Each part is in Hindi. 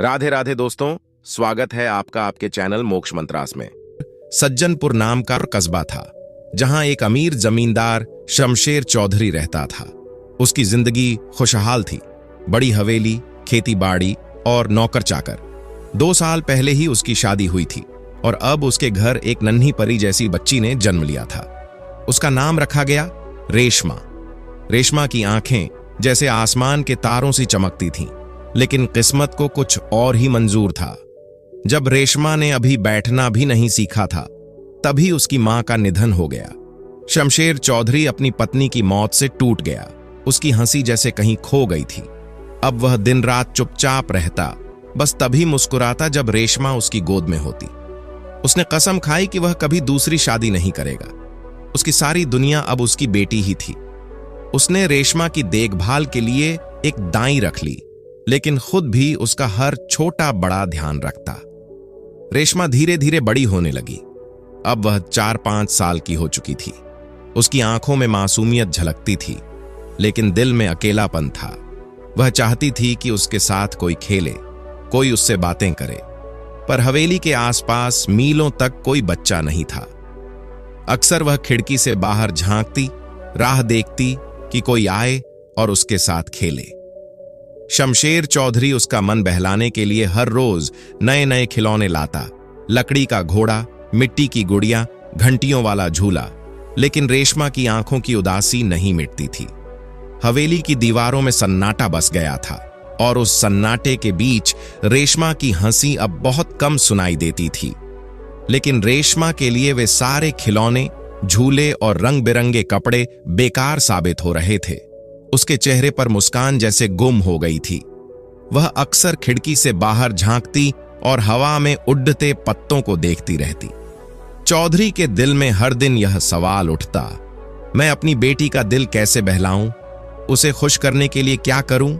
राधे राधे दोस्तों, स्वागत है आपका आपके चैनल मोक्ष मंत्रास में। सज्जनपुर नाम का कस्बा था जहां एक अमीर जमींदार शमशेर चौधरी रहता था। उसकी जिंदगी खुशहाल थी। बड़ी हवेली, खेती बाड़ी और नौकर चाकर। 2 साल पहले ही उसकी शादी हुई थी और अब उसके घर एक नन्ही परी जैसी बच्ची ने जन्म लिया था। उसका नाम रखा गया रेशमा। रेशमा की आंखें जैसे आसमान के तारों सी चमकती थीं, लेकिन किस्मत को कुछ और ही मंजूर था। जब रेशमा ने अभी बैठना भी नहीं सीखा था, तभी उसकी मां का निधन हो गया। शमशेर चौधरी अपनी पत्नी की मौत से टूट गया। उसकी हंसी जैसे कहीं खो गई थी। अब वह दिन रात चुपचाप रहता, बस तभी मुस्कुराता जब रेशमा उसकी गोद में होती। उसने कसम खाई कि वह कभी दूसरी शादी नहीं करेगा। उसकी सारी दुनिया अब उसकी बेटी ही थी। उसने रेशमा की देखभाल के लिए एक दाई रख ली, लेकिन खुद भी उसका हर छोटा बड़ा ध्यान रखता। रेशमा धीरे धीरे बड़ी होने लगी। अब वह 4-5 साल की हो चुकी थी। उसकी आंखों में मासूमियत झलकती थी, लेकिन दिल में अकेलापन था। वह चाहती थी कि उसके साथ कोई खेले, कोई उससे बातें करे, पर हवेली के आसपास मीलों तक कोई बच्चा नहीं था। अक्सर वह खिड़की से बाहर झांकती, राह देखती कि कोई आए और उसके साथ खेले। शमशेर चौधरी उसका मन बहलाने के लिए हर रोज नए नए खिलौने लाता। लकड़ी का घोड़ा, मिट्टी की गुड़िया, घंटियों वाला झूला, लेकिन रेशमा की आंखों की उदासी नहीं मिटती थी। हवेली की दीवारों में सन्नाटा बस गया था और उस सन्नाटे के बीच रेशमा की हंसी अब बहुत कम सुनाई देती थी। लेकिन रेशमा के लिए वे सारे खिलौने, झूले और रंग बिरंगे कपड़े बेकार साबित हो रहे थे। उसके चेहरे पर मुस्कान जैसे गुम हो गई थी। वह अक्सर खिड़की से बाहर झांकती और हवा में उड़ते पत्तों को देखती रहती। चौधरी के दिल में हर दिन यह सवाल उठता, मैं अपनी बेटी का दिल कैसे बहलाऊं? उसे खुश करने के लिए क्या करूं?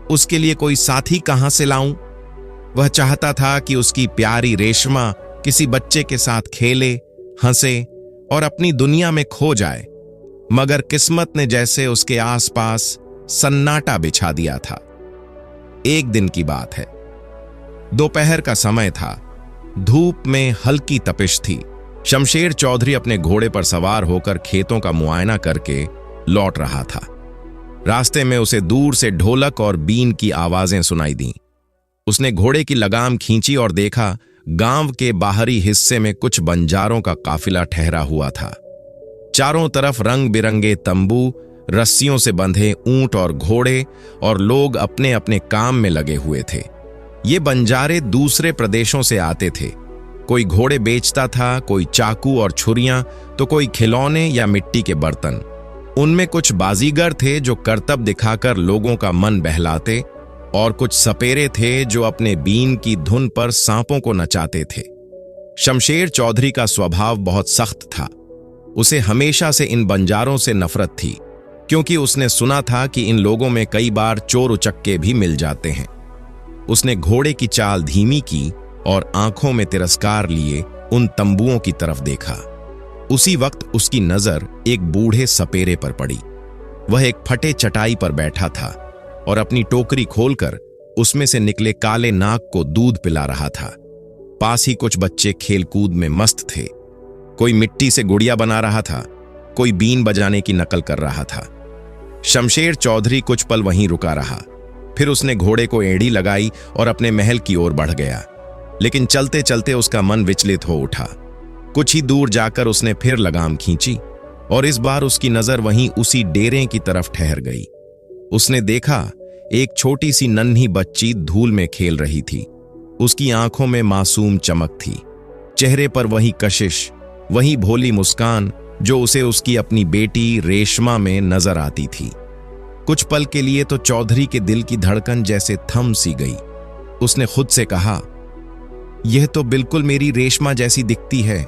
उसके लिए कोई साथी कहां से लाऊं? वह चाहता था कि उसकी प्यारी रेशमा किसी बच्चे के साथ खेले, हंसे और अपनी दुनिया में खो जाए, मगर किस्मत ने जैसे उसके आसपास सन्नाटा बिछा दिया था। एक दिन की बात है। दोपहर का समय था। धूप में हल्की तपिश थी। शमशेर चौधरी अपने घोड़े पर सवार होकर खेतों का मुआयना करके लौट रहा था। रास्ते में उसे दूर से ढोलक और बीन की आवाजें सुनाई दीं। उसने घोड़े की लगाम खींची और देखा, गांव के बाहरी हिस्से में कुछ बंजारों का काफिला ठहरा हुआ था। चारों तरफ रंग बिरंगे तंबू, रस्सियों से बंधे ऊंट और घोड़े और लोग अपने अपने काम में लगे हुए थे। ये बंजारे दूसरे प्रदेशों से आते थे। कोई घोड़े बेचता था, कोई चाकू और छुरियां, तो कोई खिलौने या मिट्टी के बर्तन। उनमें कुछ बाजीगर थे जो करतब दिखाकर लोगों का मन बहलाते, और कुछ सपेरे थे जो अपने बीन की धुन पर सांपों को नचाते थे। शमशेर चौधरी का स्वभाव बहुत सख्त था। उसे हमेशा से इन बंजारों से नफरत थी, क्योंकि उसने सुना था कि इन लोगों में कई बार चोर उचक्के भी मिल जाते हैं। उसने घोड़े की चाल धीमी की और आंखों में तिरस्कार लिए उन तंबुओं की तरफ देखा। उसी वक्त उसकी नजर एक बूढ़े सपेरे पर पड़ी। वह एक फटे चटाई पर बैठा था और अपनी टोकरी खोलकर उसमें से निकले काले नाग को दूध पिला रहा था। पास ही कुछ बच्चे खेलकूद में मस्त थे। कोई मिट्टी से गुड़िया बना रहा था, कोई बीन बजाने की नकल कर रहा था। शमशेर चौधरी कुछ पल वहीं रुका रहा। फिर उसने घोड़े को एड़ी लगाई और अपने महल की ओर बढ़ गया। लेकिन चलते चलते उसका मन विचलित हो उठा। कुछ ही दूर जाकर उसने फिर लगाम खींची और इस बार उसकी नजर वहीं उसी डेरे की तरफ ठहर गई। उसने देखा, एक छोटी सी नन्ही बच्ची धूल में खेल रही थी। उसकी आंखों में मासूम चमक थी, चेहरे पर वही कशिश, वही भोली मुस्कान जो उसे उसकी अपनी बेटी रेशमा में नजर आती थी। कुछ पल के लिए तो चौधरी के दिल की धड़कन जैसे थम सी गई। उसने खुद से कहा, यह तो बिल्कुल मेरी रेशमा जैसी दिखती है।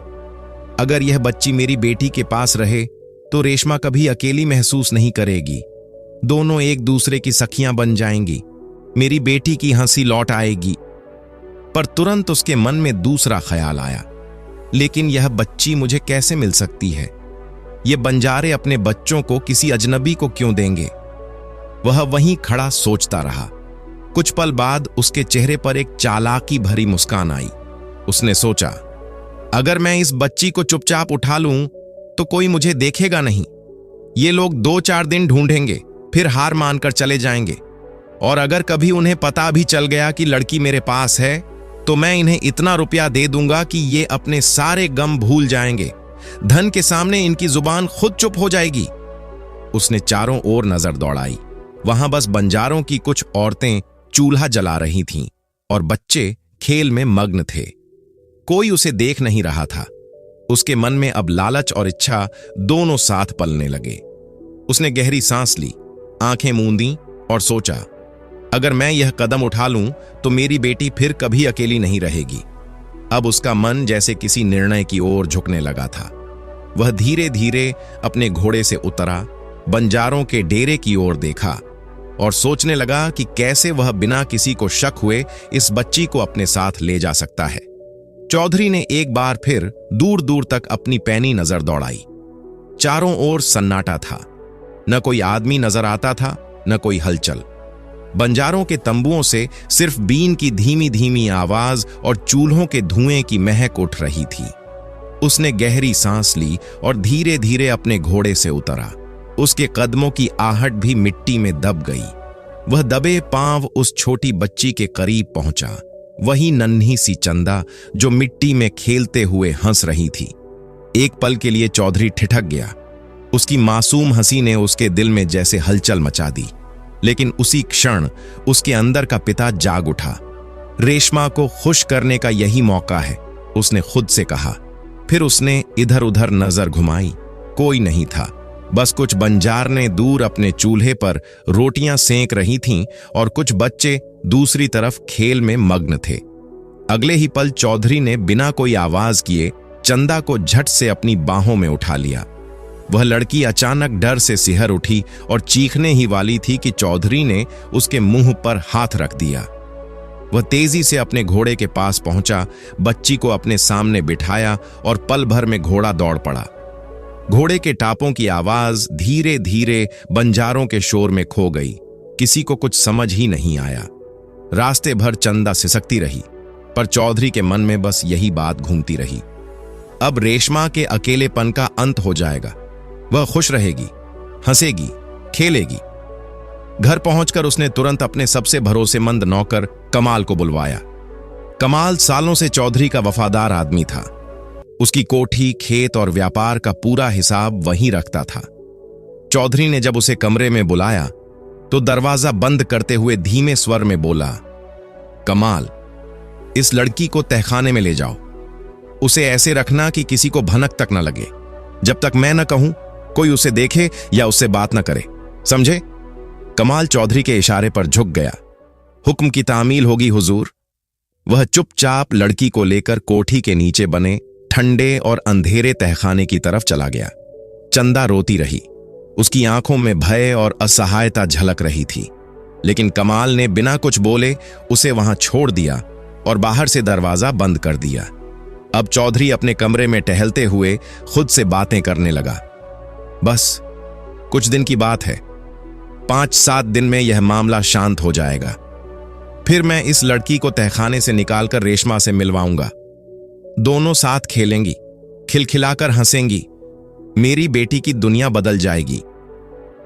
अगर यह बच्ची मेरी बेटी के पास रहे तो रेशमा कभी अकेली महसूस नहीं करेगी। दोनों एक दूसरे की सखियां बन जाएंगी। मेरी बेटी की हंसी लौट आएगी। पर तुरंत उसके मन में दूसरा ख्याल आया, लेकिन यह बच्ची मुझे कैसे मिल सकती है? ये बंजारे अपने बच्चों को किसी अजनबी को क्यों देंगे? वह वहीं खड़ा सोचता रहा। कुछ पल बाद उसके चेहरे पर एक चालाकी भरी मुस्कान आई। उसने सोचा, अगर मैं इस बच्ची को चुपचाप उठा लूं तो कोई मुझे देखेगा नहीं। ये लोग 2-4 दिन ढूंढेंगे, फिर हार मानकर चले जाएंगे। और अगर कभी उन्हें पता भी चल गया कि लड़की मेरे पास है तो मैं इन्हें इतना रुपया दे दूंगा कि ये अपने सारे गम भूल जाएंगे। धन के सामने इनकी जुबान खुद चुप हो जाएगी। उसने चारों ओर नजर दौड़ाई। वहां बस बंजारों की कुछ औरतें चूल्हा जला रही थीं और बच्चे खेल में मग्न थे। कोई उसे देख नहीं रहा था। उसके मन में अब लालच और इच्छा दोनों साथ पलने लगे। उसने गहरी सांस ली, आंखें मूंदी और सोचा, अगर मैं यह कदम उठा लूं तो मेरी बेटी फिर कभी अकेली नहीं रहेगी। अब उसका मन जैसे किसी निर्णय की ओर झुकने लगा था। वह धीरे धीरे अपने घोड़े से उतरा, बंजारों के डेरे की ओर देखा और सोचने लगा कि कैसे वह बिना किसी को शक हुए इस बच्ची को अपने साथ ले जा सकता है। चौधरी ने एक बार फिर दूर दूर तक अपनी पैनी नजर दौड़ाई। चारों ओर सन्नाटा था। न कोई आदमी नजर आता था, न कोई हलचल। बंजारों के तंबुओं से सिर्फ बीन की धीमी धीमी आवाज और चूल्हों के धुएं की महक उठ रही थी। उसने गहरी सांस ली और धीरे धीरे अपने घोड़े से उतरा। उसके कदमों की आहट भी मिट्टी में दब गई। वह दबे पांव उस छोटी बच्ची के करीब पहुंचा, वही नन्ही सी चंदा जो मिट्टी में खेलते हुए हंस रही थी। एक पल के लिए चौधरी ठिठक गया। उसकी मासूम हंसी ने उसके दिल में जैसे हलचल मचा दी। लेकिन उसी क्षण उसके अंदर का पिता जाग उठा। रेशमा को खुश करने का यही मौका है, उसने खुद से कहा। फिर उसने इधर उधर नजर घुमाई। कोई नहीं था, बस कुछ बंजारने दूर अपने चूल्हे पर रोटियां सेंक रही थीं और कुछ बच्चे दूसरी तरफ खेल में मग्न थे। अगले ही पल चौधरी ने बिना कोई आवाज किए चंदा को झट से अपनी बाहों में उठा लिया। वह लड़की अचानक डर से सिहर उठी और चीखने ही वाली थी कि चौधरी ने उसके मुंह पर हाथ रख दिया। वह तेजी से अपने घोड़े के पास पहुंचा, बच्ची को अपने सामने बिठाया और पल भर में घोड़ा दौड़ पड़ा। घोड़े के टापों की आवाज धीरे धीरे बंजारों के शोर में खो गई। किसी को कुछ समझ ही नहीं आया। रास्ते भर चंदा सिसकती रही, पर चौधरी के मन में बस यही बात घूमती रही, अब रेशमा के अकेलेपन का अंत हो जाएगा। वह खुश रहेगी, हंसेगी, खेलेगी। घर पहुंचकर उसने तुरंत अपने सबसे भरोसेमंद नौकर कमाल को बुलवाया। कमाल सालों से चौधरी का वफादार आदमी था। उसकी कोठी, खेत और व्यापार का पूरा हिसाब वहीं रखता था। चौधरी ने जब उसे कमरे में बुलाया तो दरवाजा बंद करते हुए धीमे स्वर में बोला, कमाल, इस लड़की को तहखाने में ले जाओ। उसे ऐसे रखना कि किसी को भनक तक न लगे। जब तक मैं न कहूं कोई उसे देखे या उससे बात न करे, समझे? कमाल चौधरी के इशारे पर झुक गया। हुक्म की तामील होगी हुजूर। वह चुपचाप लड़की को लेकर कोठी के नीचे बने ठंडे और अंधेरे तहखाने की तरफ चला गया। चंदा रोती रही। उसकी आंखों में भय और असहायता झलक रही थी। लेकिन कमाल ने बिना कुछ बोले उसे वहां छोड़ दिया और बाहर से दरवाजा बंद कर दिया। अब चौधरी अपने कमरे में टहलते हुए खुद से बातें करने लगा। बस कुछ दिन की बात है, 5-7 दिन में यह मामला शांत हो जाएगा। फिर मैं इस लड़की को तहखाने से निकालकर रेशमा से मिलवाऊंगा। दोनों साथ खेलेंगी, खिलखिलाकर हंसेंगी। मेरी बेटी की दुनिया बदल जाएगी।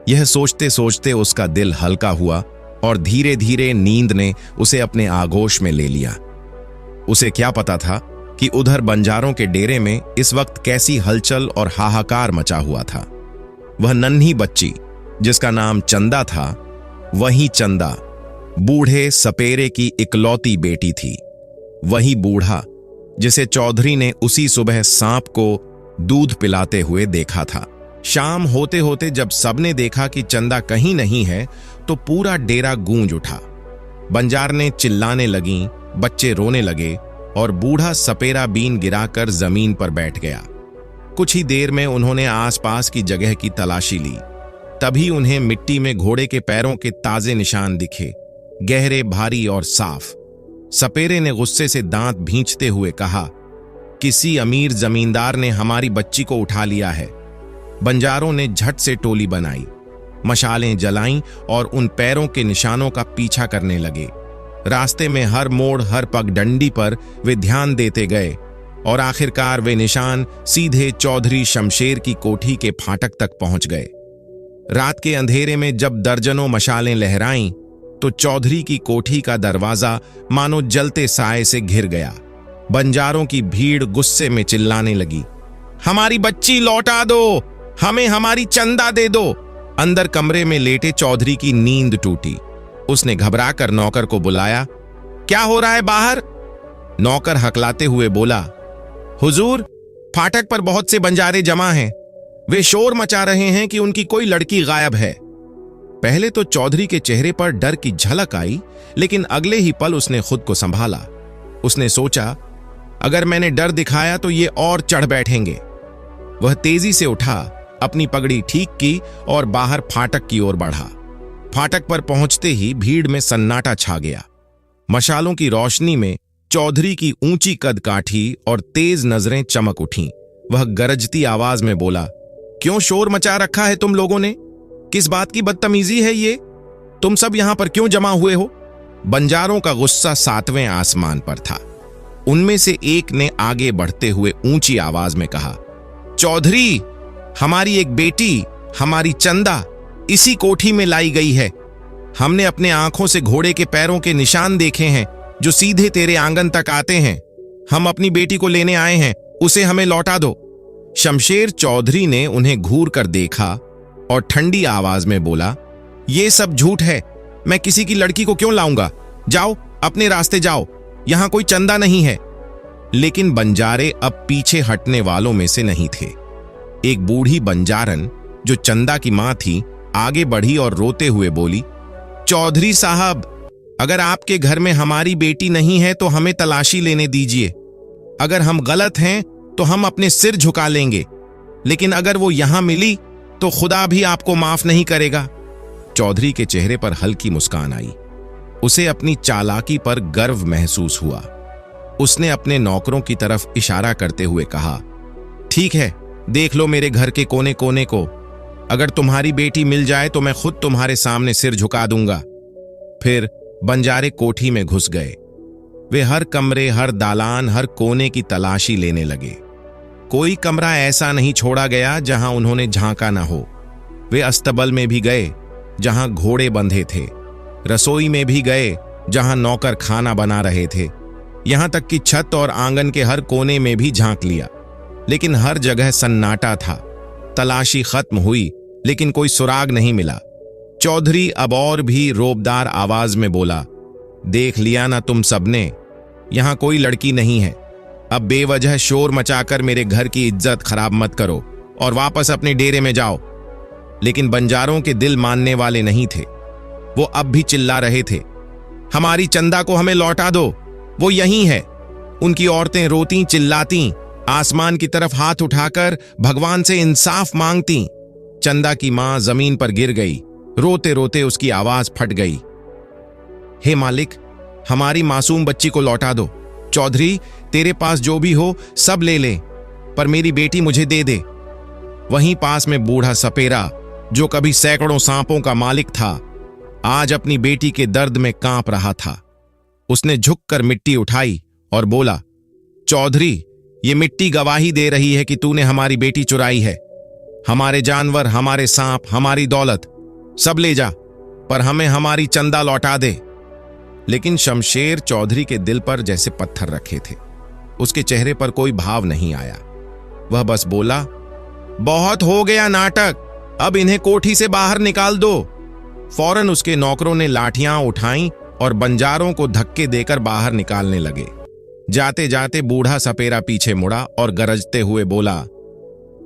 यह सोचते सोचते उसका दिल हल्का हुआ और धीरे धीरे नींद ने उसे अपने आगोश में ले लिया। उसे क्या पता था कि उधर बंजारों के डेरे में इस वक्त कैसी हलचल और हाहाकार मचा हुआ था। वह नन्ही बच्ची जिसका नाम चंदा था, वही चंदा बूढ़े सपेरे की इकलौती बेटी थी। वही बूढ़ा जिसे चौधरी ने उसी सुबह सांप को दूध पिलाते हुए देखा था। शाम होते होते जब सबने देखा कि चंदा कहीं नहीं है तो पूरा डेरा गूंज उठा। बंजारने चिल्लाने लगीं, बच्चे रोने लगे और बूढ़ा सपेरा बीन गिराकर जमीन पर बैठ गया। कुछ ही देर में उन्होंने आसपास की जगह की तलाशी ली। तभी उन्हें मिट्टी में घोड़े के पैरों के ताजे निशान दिखे, गहरे, भारी और साफ। सपेरे ने गुस्से से दांत भींचते हुए कहा, किसी अमीर जमींदार ने हमारी बच्ची को उठा लिया है। बंजारों ने झट से टोली बनाई। मशालें जलाईं और उन पैरों के निशानों का पीछा करने लगे। रास्ते में हर मोड़, हर पगडंडी पर वे ध्यान देते गए और आखिरकार वे निशान सीधे चौधरी शमशेर की कोठी के फाटक तक पहुंच गए। रात के अंधेरे में जब दर्जनों मशालें लहराईं तो चौधरी की कोठी का दरवाजा मानो जलते साए से घिर गया। बंजारों की भीड़ गुस्से में चिल्लाने लगी, हमारी बच्ची लौटा दो, हमें हमारी चंदा दे दो। अंदर कमरे में लेटे चौधरी की नींद टूटी। उसने घबराकर नौकर को बुलाया, क्या हो रहा है बाहर? नौकर हकलाते हुए बोला, हुजूर, फाटक पर बहुत से बंजारे जमा हैं। वे शोर मचा रहे हैं कि उनकी कोई लड़की गायब है। पहले तो चौधरी के चेहरे पर डर की झलक आई, लेकिन अगले ही पल उसने खुद को संभाला। उसने सोचा, अगर मैंने डर दिखाया तो ये और चढ़ बैठेंगे। वह तेजी से उठा, अपनी पगड़ी ठीक की और बाहर फाटक की ओर बढ़ा। फाटक पर पहुंचते ही भीड़ में सन्नाटा छा गया। मशालों की रोशनी में चौधरी की ऊंची कद काठी और तेज नजरें चमक उठीं। वह गरजती आवाज में बोला, क्यों शोर मचा रखा है तुम लोगों ने? किस बात की बदतमीजी है ये? तुम सब यहां पर क्यों जमा हुए हो? बंजारों का गुस्सा 7वें आसमान पर था। उनमें से एक ने आगे बढ़ते हुए ऊंची आवाज में कहा, चौधरी, हमारी एक बेटी, हमारी चंदा इसी कोठी में लाई गई है। हमने अपने आंखों से घोड़े के पैरों के निशान देखे हैं जो सीधे तेरे आंगन तक आते हैं। हम अपनी बेटी को लेने आए हैं, उसे हमें लौटा दो। शमशेर चौधरी ने उन्हें घूर कर देखा और ठंडी आवाज में बोला, ये सब झूठ है, मैं किसी की लड़की को क्यों लाऊंगा? जाओ, अपने रास्ते जाओ, यहां कोई चंदा नहीं है। लेकिन बंजारे अब पीछे हटने वालों में से नहीं थे। एक बूढ़ी बंजारन जो चंदा की मां थी आगे बढ़ी और रोते हुए बोली, चौधरी साहब, अगर आपके घर में हमारी बेटी नहीं है तो हमें तलाशी लेने दीजिए। अगर हम गलत हैं तो हम अपने सिर झुका लेंगे, लेकिन अगर वो यहां मिली तो खुदा भी आपको माफ नहीं करेगा। चौधरी के चेहरे पर हल्की मुस्कान आई। उसे अपनी चालाकी पर गर्व महसूस हुआ। उसने अपने नौकरों की तरफ इशारा करते हुए कहा, ठीक है, देख लो मेरे घर के कोने कोने को। अगर तुम्हारी बेटी मिल जाए तो मैं खुद तुम्हारे सामने सिर झुका दूंगा। फिर बंजारे कोठी में घुस गए। वे हर कमरे, हर दालान, हर कोने की तलाशी लेने लगे। कोई कमरा ऐसा नहीं छोड़ा गया जहां उन्होंने झांका न हो। वे अस्तबल में भी गए जहां घोड़े बंधे थे, रसोई में भी गए जहां नौकर खाना बना रहे थे, यहां तक कि छत और आंगन के हर कोने में भी झांक लिया, लेकिन हर जगह सन्नाटा था। तलाशी खत्म हुई लेकिन कोई सुराग नहीं मिला। चौधरी अब और भी रोबदार आवाज में बोला, देख लिया ना तुम सबने, यहां कोई लड़की नहीं है। अब बेवजह शोर मचाकर मेरे घर की इज्जत खराब मत करो और वापस अपने डेरे में जाओ। लेकिन बंजारों के दिल मानने वाले नहीं थे। वो अब भी चिल्ला रहे थे, हमारी चंदा को हमें लौटा दो, वो यहीं है। उनकी औरतें रोती चिल्लाती, आसमान की तरफ हाथ उठाकर भगवान से इंसाफ मांगती। चंदा की मां जमीन पर गिर गई। रोते रोते उसकी आवाज फट गई, हे मालिक, हमारी मासूम बच्ची को लौटा दो। चौधरी, तेरे पास जो भी हो सब ले ले, पर मेरी बेटी मुझे दे दे। वहीं पास में बूढ़ा सपेरा, जो कभी सैकड़ों सांपों का मालिक था, आज अपनी बेटी के दर्द में कांप रहा था। उसने झुककर मिट्टी उठाई और बोला, चौधरी, ये मिट्टी गवाही दे रही है कि तूने हमारी बेटी चुराई है। हमारे जानवर, हमारे सांप, हमारी दौलत सब ले जा, पर हमें हमारी चंदा लौटा दे। लेकिन शमशेर चौधरी के दिल पर जैसे पत्थर रखे थे। उसके चेहरे पर कोई भाव नहीं आया। वह बस बोला, बहुत हो गया नाटक, अब इन्हें कोठी से बाहर निकाल दो। फौरन उसके नौकरों ने लाठियां उठाईं और बंजारों को धक्के देकर बाहर निकालने लगे। जाते जाते बूढ़ा सपेरा पीछे मुड़ा और गरजते हुए बोला,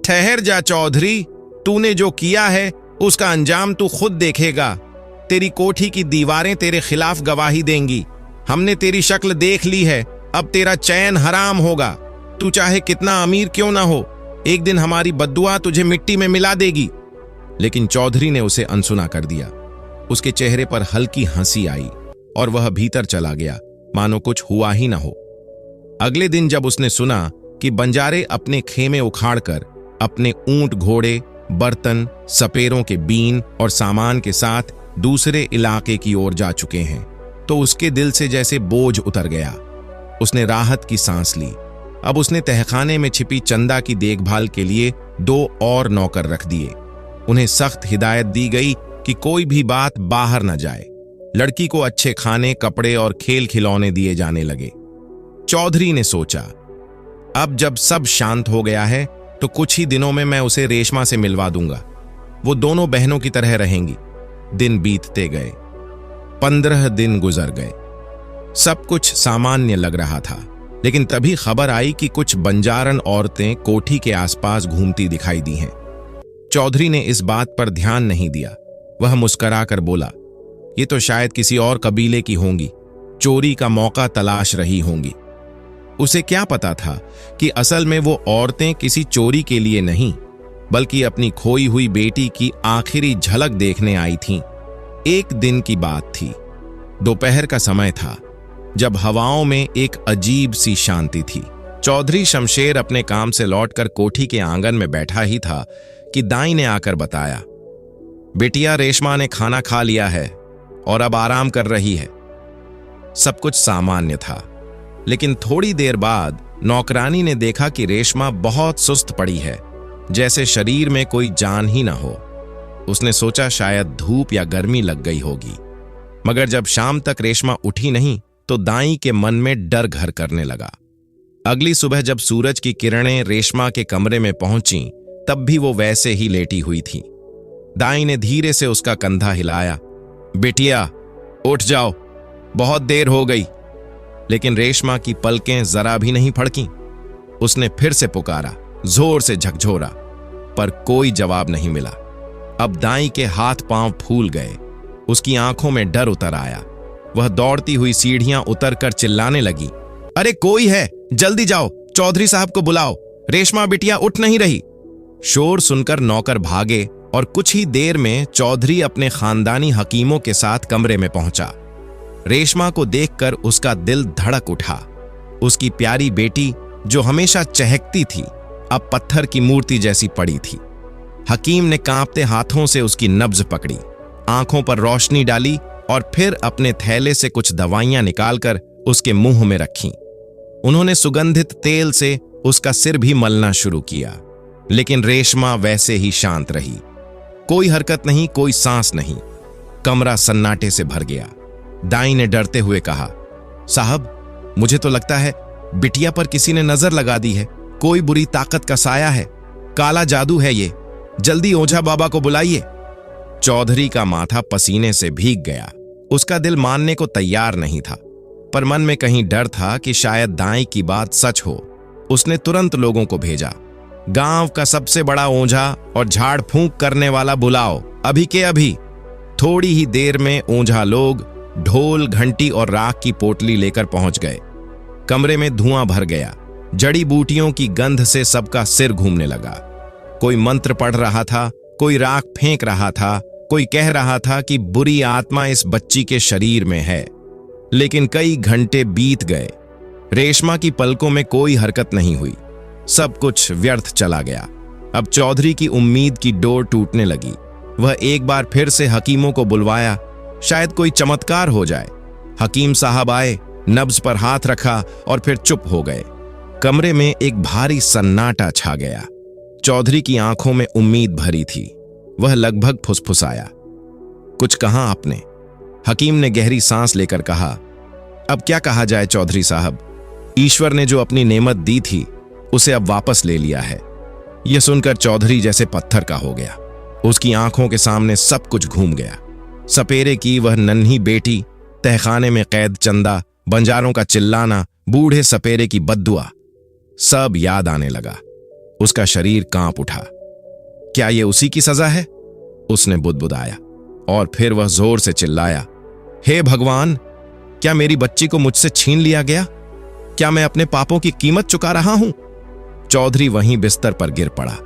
ठहर जा चौधरी, तूने जो किया है उसका अंजाम तू खुद देखेगा। तेरी कोठी की दीवारें तेरे खिलाफ गवाही देंगी। हमने तेरी शक्ल देख ली है, अब तेरा चैन हराम होगा। तू चाहे कितना अमीर क्यों ना हो, एक दिन हमारी बद्दुआ तुझे मिट्टी में मिला देगी। लेकिन चौधरी ने उसे अनसुना कर दिया। उसके चेहरे पर हल्की हंसी आई और वह भीतर चला गया, मानो कुछ हुआ ही ना हो। अगले दिन जब उसने सुना कि बंजारे अपने खेमे उखाड़कर अपने ऊंट, घोड़े बर्तन, सपेरों के बीन और सामान के साथ दूसरे इलाके की ओर जा चुके हैं तो उसके दिल से जैसे बोझ उतर गया। उसने राहत की सांस ली। अब उसने तहखाने में छिपी चंदा की देखभाल के लिए 2 और नौकर रख दिए। उन्हें सख्त हिदायत दी गई कि कोई भी बात बाहर न जाए। लड़की को अच्छे खाने, कपड़े और खेल खिलौने दिए जाने लगे। चौधरी ने सोचा, अब जब सब शांत हो गया है तो कुछ ही दिनों में मैं उसे रेशमा से मिलवा दूंगा। वो दोनों बहनों की तरह रहेंगी। दिन बीतते गए। 15 दिन गुजर गए। सब कुछ सामान्य लग रहा था, लेकिन तभी खबर आई कि कुछ बंजारन औरतें कोठी के आसपास घूमती दिखाई दी हैं। चौधरी ने इस बात पर ध्यान नहीं दिया। वह मुस्कुराकर बोला, ये तो शायद किसी और कबीले की होंगी, चोरी का मौका तलाश रही होंगी। उसे क्या पता था कि असल में वो औरतें किसी चोरी के लिए नहीं, बल्कि अपनी खोई हुई बेटी की आखिरी झलक देखने आई थीं। एक दिन की बात थी। दोपहर का समय था, जब हवाओं में एक अजीब सी शांति थी। चौधरी शमशेर अपने काम से लौटकर कोठी के आंगन में बैठा ही था कि दाई ने आकर बताया, बेटिया रेशमा ने खाना खा लिया है और अब आराम कर रही है। सब कुछ सामान्य था, लेकिन थोड़ी देर बाद नौकरानी ने देखा कि रेशमा बहुत सुस्त पड़ी है, जैसे शरीर में कोई जान ही ना हो। उसने सोचा शायद धूप या गर्मी लग गई होगी, मगर जब शाम तक रेशमा उठी नहीं तो दाई के मन में डर घर करने लगा। अगली सुबह जब सूरज की किरणें रेशमा के कमरे में पहुंची, तब भी वो वैसे ही लेटी हुई थी। दाई ने धीरे से उसका कंधा हिलाया, बेटिया उठ जाओ, बहुत देर हो गई। लेकिन रेशमा की पलकें जरा भी नहीं फड़कीं। उसने फिर से पुकारा, जोर से झकझोरा, पर कोई जवाब नहीं मिला। अब दाई के हाथ पांव फूल गए। उसकी आंखों में डर उतर आया। वह दौड़ती हुई सीढ़ियां उतरकर चिल्लाने लगी, अरे कोई है, जल्दी जाओ, चौधरी साहब को बुलाओ, रेशमा बिटिया उठ नहीं रही। शोर सुनकर नौकर भागे और कुछ ही देर में चौधरी अपने खानदानी हकीमों के साथ कमरे में पहुंचा। रेशमा को देखकर उसका दिल धड़क उठा। उसकी प्यारी बेटी, जो हमेशा चहकती थी, अब पत्थर की मूर्ति जैसी पड़ी थी। हकीम ने कांपते हाथों से उसकी नब्ज पकड़ी, आंखों पर रोशनी डाली और फिर अपने थैले से कुछ दवाइयां निकालकर उसके मुंह में रखीं। उन्होंने सुगंधित तेल से उसका सिर भी मलना शुरू किया, लेकिन रेशमा वैसे ही शांत रही। कोई हरकत नहीं, कोई सांस नहीं। कमरा सन्नाटे से भर गया। दाई ने डरते हुए कहा, साहब, मुझे तो लगता है बिटिया पर किसी ने नजर लगा दी है। कोई बुरी ताकत का साया है, काला जादू है ये। जल्दी ओझा बाबा को बुलाइए। चौधरी का माथा पसीने से भीग गया। उसका दिल मानने को तैयार नहीं था, पर मन में कहीं डर था कि शायद दाई की बात सच हो। उसने तुरंत लोगों को भेजा, गांव का सबसे बड़ा ओझा और झाड़ फूंक करने वाला बुलाओ, अभी के अभी। थोड़ी ही देर में ओझा लोग ढोल, घंटी और राख की पोटली लेकर पहुंच गए। कमरे में धुआं भर गया। जड़ी बूटियों की गंध से सबका सिर घूमने लगा। कोई मंत्र पढ़ रहा था, कोई राख फेंक रहा था, कोई कह रहा था कि बुरी आत्मा इस बच्ची के शरीर में है। लेकिन कई घंटे बीत गए। रेशमा की पलकों में कोई हरकत नहीं हुई। सब कुछ व्यर्थ चला गया। अब चौधरी की उम्मीद की डोर टूटने लगी। वह एक बार फिर से हकीमों को बुलवाया, शायद कोई चमत्कार हो जाए। हकीम साहब आए, नब्ज पर हाथ रखा और फिर चुप हो गए। कमरे में एक भारी सन्नाटा छा गया। चौधरी की आंखों में उम्मीद भरी थी। वह लगभग फुसफुसाया, कुछ कहा आपने? हकीम ने गहरी सांस लेकर कहा, अब क्या कहा जाए चौधरी साहब, ईश्वर ने जो अपनी नेमत दी थी उसे अब वापस ले लिया है। यह सुनकर चौधरी जैसे पत्थर का हो गया। उसकी आंखों के सामने सब कुछ घूम गया। सपेरे की वह नन्ही बेटी, तहखाने में कैद चंदा, बंजारों का चिल्लाना, बूढ़े सपेरे की बद्दुआ, सब याद आने लगा। उसका शरीर कांप उठा। क्या ये उसी की सजा है? उसने बुदबुदाया और फिर वह जोर से चिल्लाया, हे भगवान, क्या मेरी बच्ची को मुझसे छीन लिया गया? क्या मैं अपने पापों की कीमत चुका रहा हूं? चौधरी वहीं बिस्तर पर गिर पड़ा।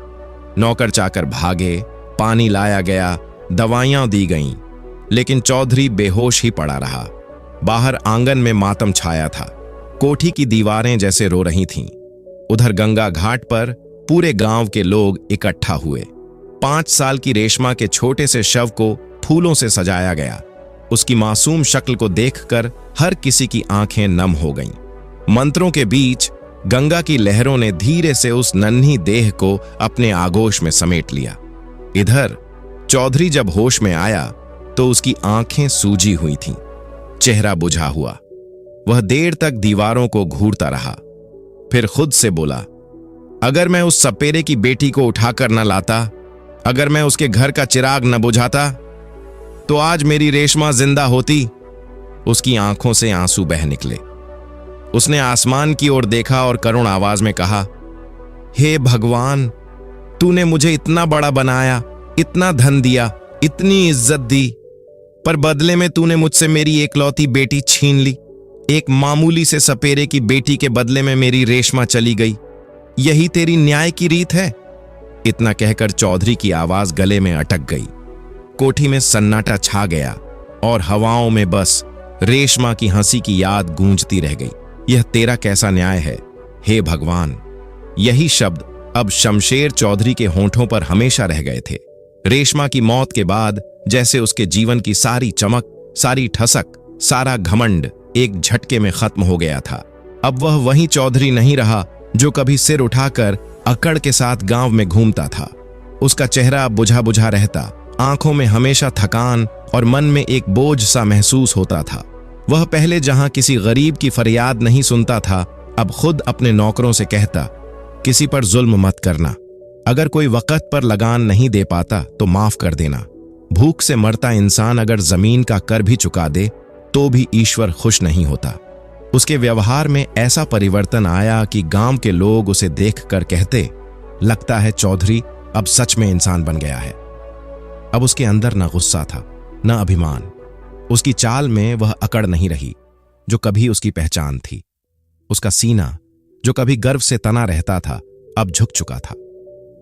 नौकर चाकर भागे, पानी लाया गया, दवाइयां दी गईं, लेकिन चौधरी बेहोश ही पड़ा रहा। बाहर आंगन में मातम छाया था। कोठी की दीवारें जैसे रो रही थीं। उधर गंगा घाट पर पूरे गांव के लोग इकट्ठा हुए। 5 साल की रेशमा के छोटे से शव को फूलों से सजाया गया। उसकी मासूम शक्ल को देखकर हर किसी की आंखें नम हो गईं। मंत्रों के बीच गंगा की लहरों ने धीरे से उस नन्ही देह को अपने आगोश में समेट लिया। इधर चौधरी जब होश में आया तो उसकी आंखें सूजी हुई थीं, चेहरा बुझा हुआ। वह देर तक दीवारों को घूरता रहा, फिर खुद से बोला, अगर मैं उस सपेरे की बेटी को उठाकर न लाता, अगर मैं उसके घर का चिराग न बुझाता, तो आज मेरी रेशमा जिंदा होती। उसकी आंखों से आंसू बह निकले। उसने आसमान की ओर देखा और करुण आवाज में कहा, हे भगवान, तूने मुझे इतना बड़ा बनाया, इतना धन दिया, इतनी इज्जत दी, पर बदले में तूने मुझसे मेरी एकलौती बेटी छीन ली। एक मामूली से सपेरे की बेटी के बदले में मेरी रेशमा चली गई। यही तेरी न्याय की रीत है? इतना कहकर चौधरी की आवाज गले में अटक गई। कोठी में सन्नाटा छा गया और हवाओं में बस रेशमा की हंसी की याद गूंजती रह गई। यह तेरा कैसा न्याय है, हे भगवान। यही शब्द अब शमशेर चौधरी के होंठों पर हमेशा रह गए थे। रेशमा की मौत के बाद जैसे उसके जीवन की सारी चमक, सारी ठसक, सारा घमंड एक झटके में खत्म हो गया था। अब वह वही चौधरी नहीं रहा जो कभी सिर उठाकर अकड़ के साथ गांव में घूमता था। उसका चेहरा बुझा बुझा रहता, आंखों में हमेशा थकान और मन में एक बोझ सा महसूस होता था। वह पहले जहां किसी गरीब की फरियाद नहीं सुनता था, अब खुद अपने नौकरों से कहता, किसी पर जुल्म मत करना। अगर कोई वक़्त पर लगान नहीं दे पाता तो माफ कर देना। भूख से मरता इंसान अगर जमीन का कर भी चुका दे तो भी ईश्वर खुश नहीं होता। उसके व्यवहार में ऐसा परिवर्तन आया कि गांव के लोग उसे देखकर कहते, लगता है चौधरी अब सच में इंसान बन गया है। अब उसके अंदर न गुस्सा था, न अभिमान। उसकी चाल में वह अकड़ नहीं रही जो कभी उसकी पहचान थी। उसका सीना जो कभी गर्व से तना रहता था, अब झुक चुका था।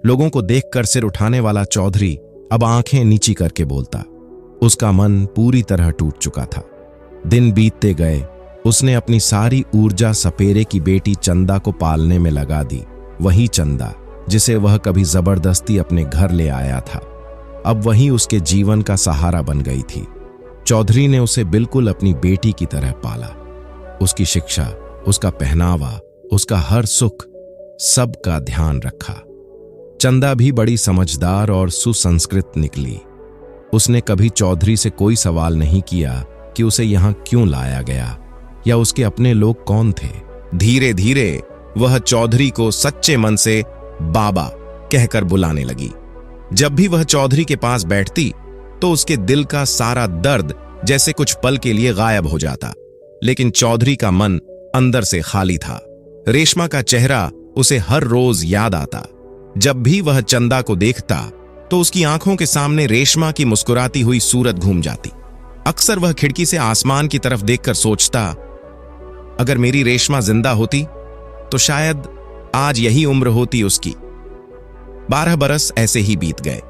लोगों को देखकर सिर उठाने वाला चौधरी अब आंखें नीची करके बोलता। उसका मन पूरी तरह टूट चुका था। दिन बीतते गए, उसने अपनी सारी ऊर्जा सपेरे की बेटी चंदा को पालने में लगा दी। वही चंदा जिसे वह कभी जबरदस्ती अपने घर ले आया था, अब वही उसके जीवन का सहारा बन गई थी। चौधरी ने उसे बिल्कुल अपनी बेटी की तरह पाला। उसकी शिक्षा, उसका पहनावा, उसका हर सुख, सबका ध्यान रखा। चंदा भी बड़ी समझदार और सुसंस्कृत निकली। उसने कभी चौधरी से कोई सवाल नहीं किया कि उसे यहां क्यों लाया गया या उसके अपने लोग कौन थे। धीरे धीरे वह चौधरी को सच्चे मन से बाबा कहकर बुलाने लगी। जब भी वह चौधरी के पास बैठती तो उसके दिल का सारा दर्द जैसे कुछ पल के लिए गायब हो जाता। लेकिन चौधरी का मन अंदर से खाली था। रेशमा का चेहरा उसे हर रोज याद आता। जब भी वह चंदा को देखता तो उसकी आंखों के सामने रेशमा की मुस्कुराती हुई सूरत घूम जाती। अक्सर वह खिड़की से आसमान की तरफ देखकर सोचता, अगर मेरी रेशमा जिंदा होती तो शायद आज यही उम्र होती उसकी। 12 बरस ऐसे ही बीत गए।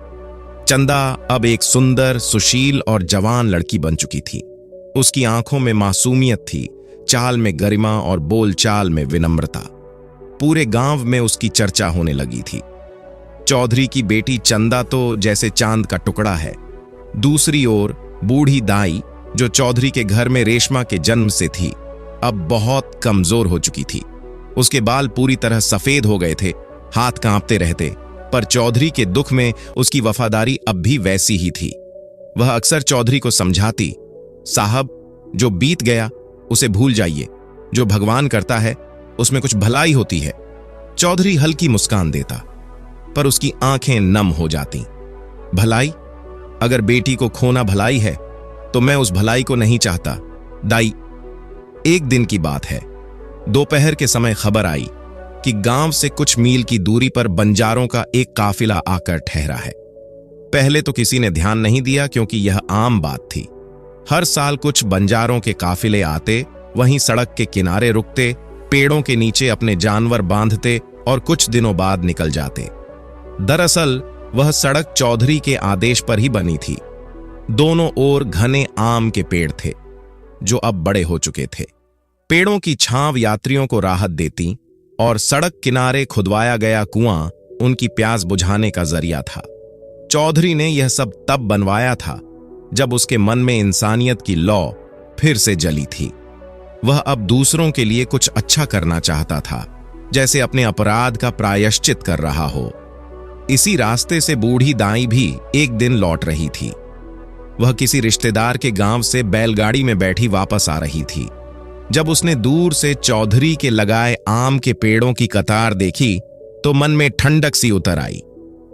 चंदा अब एक सुंदर, सुशील और जवान लड़की बन चुकी थी। उसकी आंखों में मासूमियत थी, चाल में गरिमा और बोलचाल में विनम्रता। पूरे गांव में उसकी चर्चा होने लगी थी। चौधरी की बेटी चंदा तो जैसे चांद का टुकड़ा है। दूसरी ओर बूढ़ी दाई, जो चौधरी के घर में रेशमा के जन्म से थी, अब बहुत कमजोर हो चुकी थी। उसके बाल पूरी तरह सफेद हो गए थे, हाथ कांपते रहते, पर चौधरी के दुख में उसकी वफादारी अब भी वैसी ही थी। वह अक्सर चौधरी को समझाती, साहब, जो बीत गया उसे भूल जाइए। जो भगवान करता है उसमें कुछ भलाई होती है। चौधरी हल्की मुस्कान देता, पर उसकी आंखें नम हो जाती। भलाई? अगर बेटी को खोना भलाई है तो मैं उस भलाई को नहीं चाहता। दाई, एक दिन की बात है, दोपहर के समय खबर आई कि गांव से कुछ मील की दूरी पर बंजारों का एक काफिला आकर ठहरा है। पहले तो किसी ने ध्यान नहीं दिया क्योंकि यह आम बात थी। हर साल कुछ बंजारों के काफिले आते, वहीं सड़क के किनारे रुकते, पेड़ों के नीचे अपने जानवर बांधते और कुछ दिनों बाद निकल जाते। दरअसल वह सड़क चौधरी के आदेश पर ही बनी थी। दोनों ओर घने आम के पेड़ थे जो अब बड़े हो चुके थे। पेड़ों की छांव यात्रियों को राहत देती और सड़क किनारे खुदवाया गया कुआं उनकी प्यास बुझाने का जरिया था। चौधरी ने यह सब तब बनवाया था जब उसके मन में इंसानियत की लौ फिर से जली थी। वह अब दूसरों के लिए कुछ अच्छा करना चाहता था, जैसे अपने अपराध का प्रायश्चित कर रहा हो। इसी रास्ते से बूढ़ी दाई भी एक दिन लौट रही थी। वह किसी रिश्तेदार के गांव से बैलगाड़ी में बैठी वापस आ रही थी। जब उसने दूर से चौधरी के लगाए आम के पेड़ों की कतार देखी तो मन में ठंडक सी उतर आई।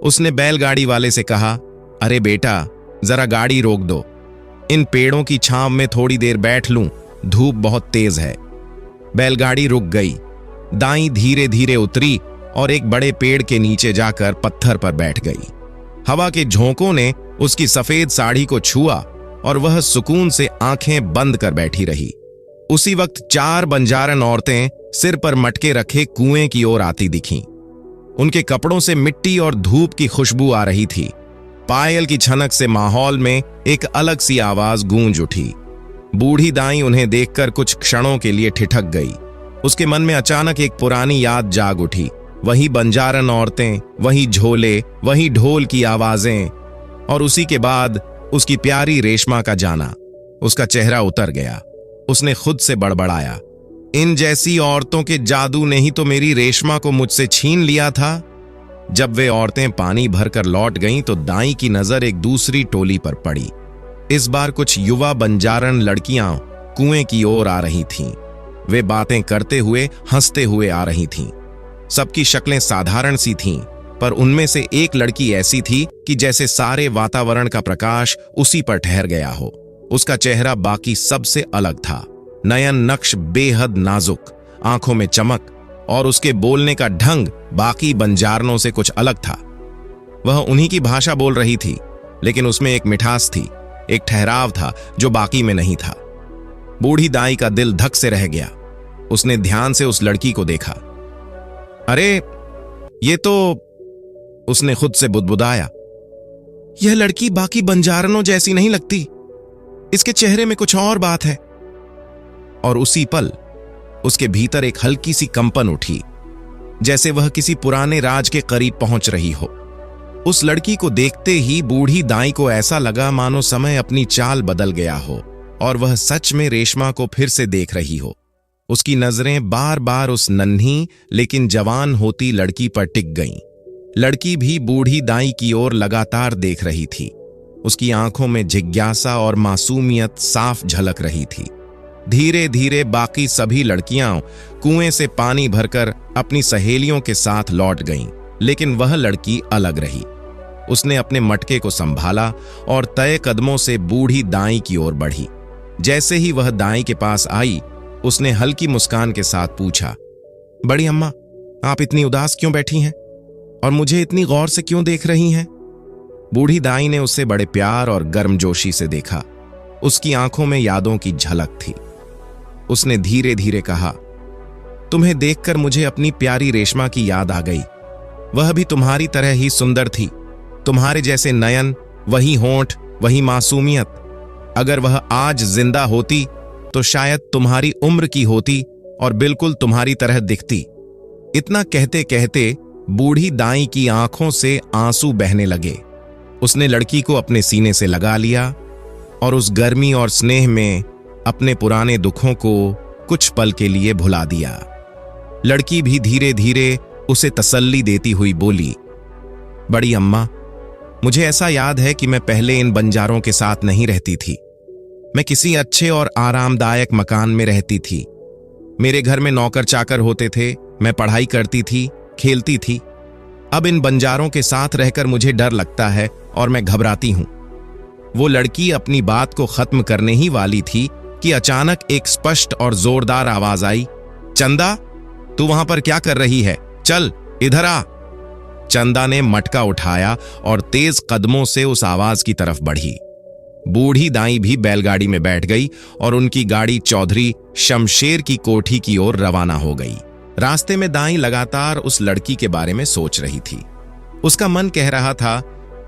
उसने बैलगाड़ी वाले से कहा, अरे बेटा, जरा गाड़ी रोक दो, इन पेड़ों की छांव में थोड़ी देर बैठ लूं, धूप बहुत तेज है। बैलगाड़ी रुक गई। दाई धीरे धीरे उतरी और एक बड़े पेड़ के नीचे जाकर पत्थर पर बैठ गई। हवा के झोंकों ने उसकी सफेद साड़ी को छुआ और वह सुकून से आंखें बंद कर बैठी रही। उसी वक्त 4 बंजारन औरतें सिर पर मटके रखे कुएं की ओर आती दिखीं। उनके कपड़ों से मिट्टी और धूप की खुशबू आ रही थी। पायल की छनक से माहौल में एक अलग सी आवाज गूंज उठी। बूढ़ी दाई उन्हें देखकर कुछ क्षणों के लिए ठिठक गई। उसके मन में अचानक एक पुरानी याद जाग उठी। वही बंजारन औरतें, वही झोले, वही ढोल की आवाजें, और उसी के बाद उसकी प्यारी रेशमा का जाना। उसका चेहरा उतर गया। उसने खुद से बड़बड़ाया, इन जैसी औरतों के जादू ने ही तो मेरी रेशमा को मुझसे छीन लिया था। जब वे औरतें पानी भरकर लौट गईं तो दाई की नजर एक दूसरी टोली पर पड़ी। इस बार कुछ युवा बंजारन लड़कियां कुएं की ओर आ रही थीं। वे बातें करते हुए, हंसते हुए आ रही थीं। सबकी शक्लें साधारण सी थीं, पर उनमें से एक लड़की ऐसी थी कि जैसे सारे वातावरण का प्रकाश उसी पर ठहर गया हो। उसका चेहरा बाकी सबसे अलग था। नयन नक्श बेहद नाजुक, आंखों में चमक, और उसके बोलने का ढंग बाकी बंजारनों से कुछ अलग था। वह उन्हीं की भाषा बोल रही थी, लेकिन उसमें एक मिठास थी, एक ठहराव था जो बाकी में नहीं था। बूढ़ी दाई का दिल धक से रह गया। उसने ध्यान से उस लड़की को देखा। अरे ये तो, उसने खुद से बुदबुदाया, यह लड़की बाकी बंजारनों जैसी नहीं लगती। इसके चेहरे में कुछ और बात है। और उसी पल उसके भीतर एक हल्की सी कंपन उठी, जैसे वह किसी पुराने राज के करीब पहुंच रही हो। उस लड़की को देखते ही बूढ़ी दाई को ऐसा लगा मानो समय अपनी चाल बदल गया हो और वह सच में रेशमा को फिर से देख रही हो। उसकी नजरें बार बार उस नन्ही लेकिन जवान होती लड़की पर टिक गईं। लड़की भी बूढ़ी दाई की ओर लगातार देख रही थी। उसकी आंखों में जिज्ञासा और मासूमियत साफ झलक रही थी। धीरे धीरे बाकी सभी लड़कियां कुएं से पानी भरकर अपनी सहेलियों के साथ लौट गईं, लेकिन वह लड़की अलग रही। उसने अपने मटके को संभाला और तय कदमों से बूढ़ी दाई की ओर बढ़ी। जैसे ही वह दाई के पास आई, उसने हल्की मुस्कान के साथ पूछा, बड़ी अम्मा, आप इतनी उदास क्यों बैठी हैं और मुझे इतनी गौर से क्यों देख रही हैं? बूढ़ी दाई ने उसे बड़े प्यार और गर्मजोशी से देखा। उसकी आंखों में यादों की झलक थी। उसने धीरे धीरे कहा, तुम्हें देखकर मुझे अपनी प्यारी रेशमा की याद आ गई। वह भी तुम्हारी तरह ही सुंदर थी। तुम्हारे जैसे नयन, वही होंठ, वही मासूमियत। अगर वह आज जिंदा होती तो शायद तुम्हारी उम्र की होती और बिल्कुल तुम्हारी तरह दिखती। इतना कहते कहते बूढ़ी दाई की आंखों से आंसू बहने लगे। उसने लड़की को अपने सीने से लगा लिया और उस गर्मी और स्नेह में अपने पुराने दुखों को कुछ पल के लिए भुला दिया। लड़की भी धीरे धीरे उसे तसल्ली देती हुई बोली, बड़ी अम्मा, मुझे ऐसा याद है कि मैं पहले इन बंजारों के साथ नहीं रहती थी। मैं किसी अच्छे और आरामदायक मकान में रहती थी। मेरे घर में नौकर चाकर होते थे। मैं पढ़ाई करती थी, खेलती थी। अब इन बंजारों के साथ रहकर मुझे डर लगता है और मैं घबराती हूं। वो लड़की अपनी बात को खत्म करने ही वाली थी कि अचानक एक स्पष्ट और जोरदार आवाज आई, चंदा, तू वहां पर क्या कर रही है? चल इधर आ। चंदा ने मटका उठाया और तेज कदमों से उस आवाज की तरफ बढ़ी। बूढ़ी दाई भी बैलगाड़ी में बैठ गई और उनकी गाड़ी चौधरी शमशेर की कोठी की ओर रवाना हो गई। रास्ते में दाई लगातार उस लड़की के बारे में सोच रही थी। उसका मन कह रहा था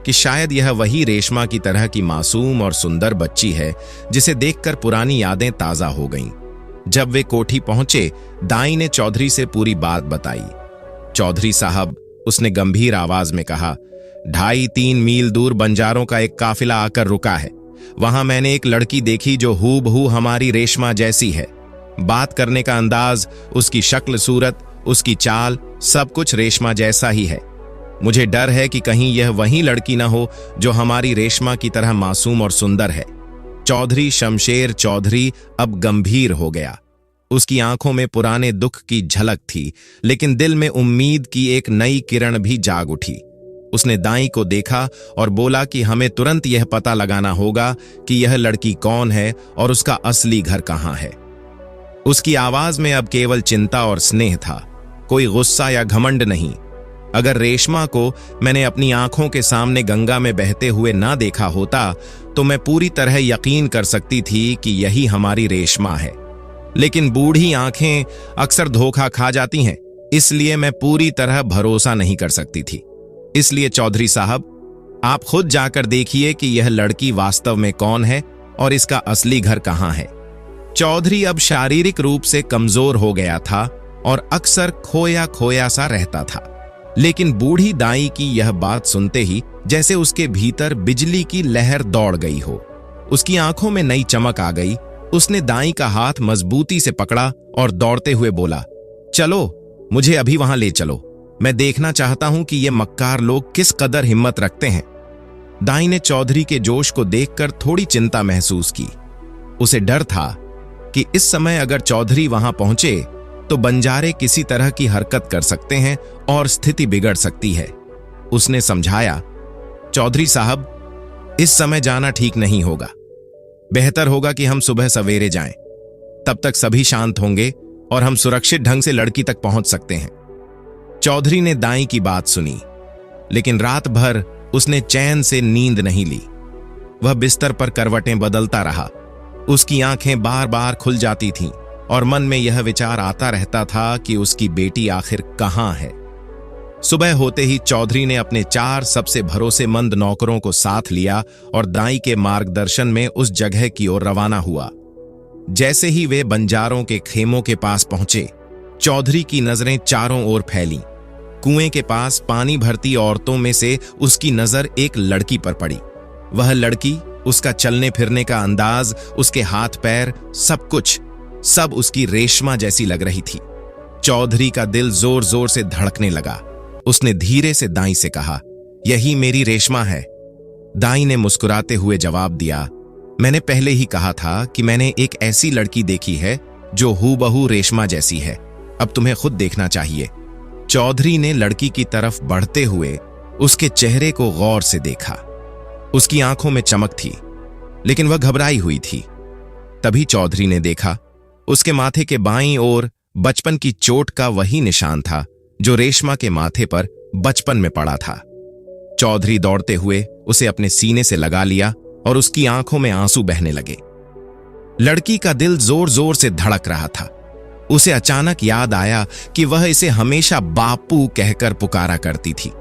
कि शायद यह वही रेशमा की तरह की मासूम और सुंदर बच्ची है जिसे देखकर पुरानी यादें ताजा हो गईं। जब वे कोठी पहुंचे, दाई ने चौधरी से पूरी बात बताई। चौधरी साहब, उसने गंभीर आवाज में कहा, 2.5-3 मील दूर बंजारों का एक काफिला आकर रुका है। वहां मैंने एक लड़की देखी जो हूबहू हमारी रेशमा जैसी है। बात करने का अंदाज, उसकी शक्ल सूरत, उसकी चाल, सब कुछ रेशमा जैसा ही है। मुझे डर है कि कहीं यह वही लड़की न हो जो हमारी रेशमा की तरह मासूम और सुंदर है। चौधरी शमशेर चौधरी अब गंभीर हो गया। उसकी आंखों में पुराने दुख की झलक थी, लेकिन दिल में उम्मीद की एक नई किरण भी जाग उठी। उसने दाई को देखा और बोला कि हमें तुरंत यह पता लगाना होगा कि यह लड़की कौन है और उसका असली घर कहां है। उसकी आवाज में अब केवल चिंता और स्नेह था, कोई गुस्सा या घमंड नहीं। अगर रेशमा को मैंने अपनी आंखों के सामने गंगा में बहते हुए ना देखा होता तो मैं पूरी तरह यकीन कर सकती थी कि यही हमारी रेशमा है। लेकिन बूढ़ी आंखें अक्सर धोखा खा जाती हैं, इसलिए मैं पूरी तरह भरोसा नहीं कर सकती थी। इसलिए चौधरी साहब, आप खुद जाकर देखिए कि यह लड़की वास्तव में कौन है और इसका असली घर कहां है। चौधरी अब शारीरिक रूप से कमजोर हो गया था और अक्सर खोया खोया सा रहता था। लेकिन बूढ़ी दाई की यह बात सुनते ही जैसे उसके भीतर बिजली की लहर दौड़ गई हो। उसकी आंखों में नई चमक आ गई। उसने दाई का हाथ मजबूती से पकड़ा और दौड़ते हुए बोला, चलो, मुझे अभी वहां ले चलो। मैं देखना चाहता हूं कि ये मक्कार लोग किस कदर हिम्मत रखते हैं। दाई ने चौधरी के जोश को देखकर थोड़ी चिंता महसूस की। उसे डर था कि इस समय अगर चौधरी वहां पहुंचे तो बंजारे किसी तरह की हरकत कर सकते हैं और स्थिति बिगड़ सकती है। उसने समझाया, चौधरी साहब, इस समय जाना ठीक नहीं होगा। बेहतर होगा कि हम सुबह सवेरे जाएं। तब तक सभी शांत होंगे और हम सुरक्षित ढंग से लड़की तक पहुंच सकते हैं। चौधरी ने दाई की बात सुनी, लेकिन रात भर उसने चैन से नींद नहीं ली। वह बिस्तर पर करवटें बदलता रहा। उसकी आंखें बार बार खुल जाती थीं और मन में यह विचार आता रहता था कि उसकी बेटी आखिर कहां है। सुबह होते ही चौधरी ने अपने 4 सबसे भरोसेमंद नौकरों को साथ लिया और दाई के मार्गदर्शन में उस जगह की ओर रवाना हुआ। जैसे ही वे बंजारों के खेमों के पास पहुंचे, चौधरी की नजरें चारों ओर फैलीं। कुएं के पास पानी भरती औरतों में से उसकी नजर एक लड़की पर पड़ी। वह लड़की, उसका चलने फिरने का अंदाज, उसके हाथ पैर, सब कुछ, सब उसकी रेशमा जैसी लग रही थी। चौधरी का दिल जोर जोर से धड़कने लगा। उसने धीरे से दाई से कहा, यही मेरी रेशमा है। दाई ने मुस्कुराते हुए जवाब दिया, मैंने पहले ही कहा था कि मैंने एक ऐसी लड़की देखी है जो हूबहू रेशमा जैसी है। अब तुम्हें खुद देखना चाहिए। चौधरी ने लड़की की तरफ बढ़ते हुए उसके चेहरे को गौर से देखा। उसकी आंखों में चमक थी, लेकिन वह घबराई हुई थी। तभी चौधरी ने देखा, उसके माथे के बाईं ओर बचपन की चोट का वही निशान था जो रेशमा के माथे पर बचपन में पड़ा था। चौधरी दौड़ते हुए उसे अपने सीने से लगा लिया और उसकी आंखों में आंसू बहने लगे। लड़की का दिल जोर जोर से धड़क रहा था। उसे अचानक याद आया कि वह इसे हमेशा बापू कहकर पुकारा करती थी।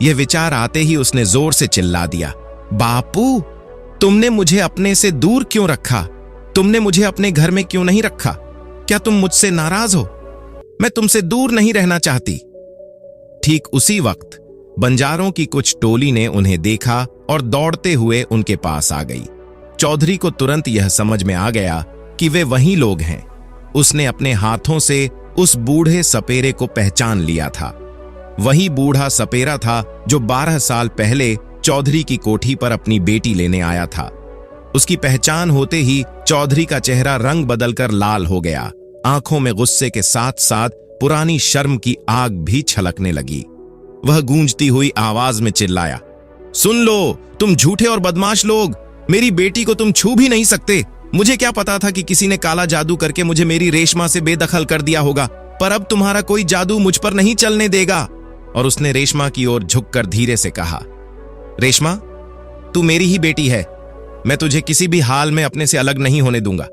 यह विचार आते ही उसने जोर से चिल्ला दिया, बापू, तुमने मुझे अपने से दूर क्यों रखा? तुमने मुझे अपने घर में क्यों नहीं रखा? क्या तुम मुझसे नाराज हो? मैं तुमसे दूर नहीं रहना चाहती। ठीक उसी वक्त बंजारों की कुछ टोली ने उन्हें देखा और दौड़ते हुए उनके पास आ गई। चौधरी को तुरंत यह समझ में आ गया कि वे वही लोग हैं। उसने अपने हाथों से उस बूढ़े सपेरे को पहचान लिया था। वही बूढ़ा सपेरा था जो 12 साल पहले चौधरी की कोठी पर अपनी बेटी लेने आया था। उसकी पहचान होते ही चौधरी का चेहरा रंग बदलकर लाल हो गया। आंखों में गुस्से के साथ साथ पुरानी शर्म की आग भी छलकने लगी। वह गूंजती हुई आवाज में चिल्लाया, सुन लो, तुम झूठे और बदमाश लोग, मेरी बेटी को तुम छू भी नहीं सकते। मुझे क्या पता था कि किसी ने काला जादू करके मुझे मेरी रेशमा से बेदखल कर दिया होगा, पर अब तुम्हारा कोई जादू मुझ पर नहीं चलने देगा। और उसने रेशमा की ओर झुककर धीरे से कहा, रेशमा, तू मेरी ही बेटी है। मैं तुझे किसी भी हाल में अपने से अलग नहीं होने दूंगा।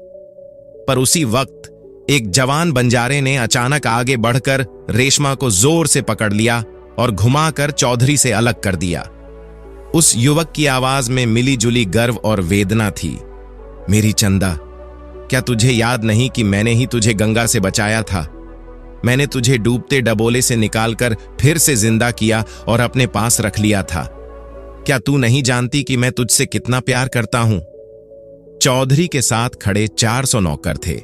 पर उसी वक्त एक जवान बंजारे ने अचानक आगे बढ़कर रेशमा को जोर से पकड़ लिया और घुमाकर चौधरी से अलग कर दिया। उस युवक की आवाज में मिली जुली गर्व और वेदना थी। मेरी चंदा, क्या तुझे याद नहीं कि मैंने ही तुझे गंगा से बचाया था? मैंने तुझे डूबते डबोले से निकालकर फिर से जिंदा किया और अपने पास रख लिया था। क्या तू नहीं जानती कि मैं तुझसे कितना प्यार करता हूं? चौधरी के साथ खड़े 400 नौकर थे,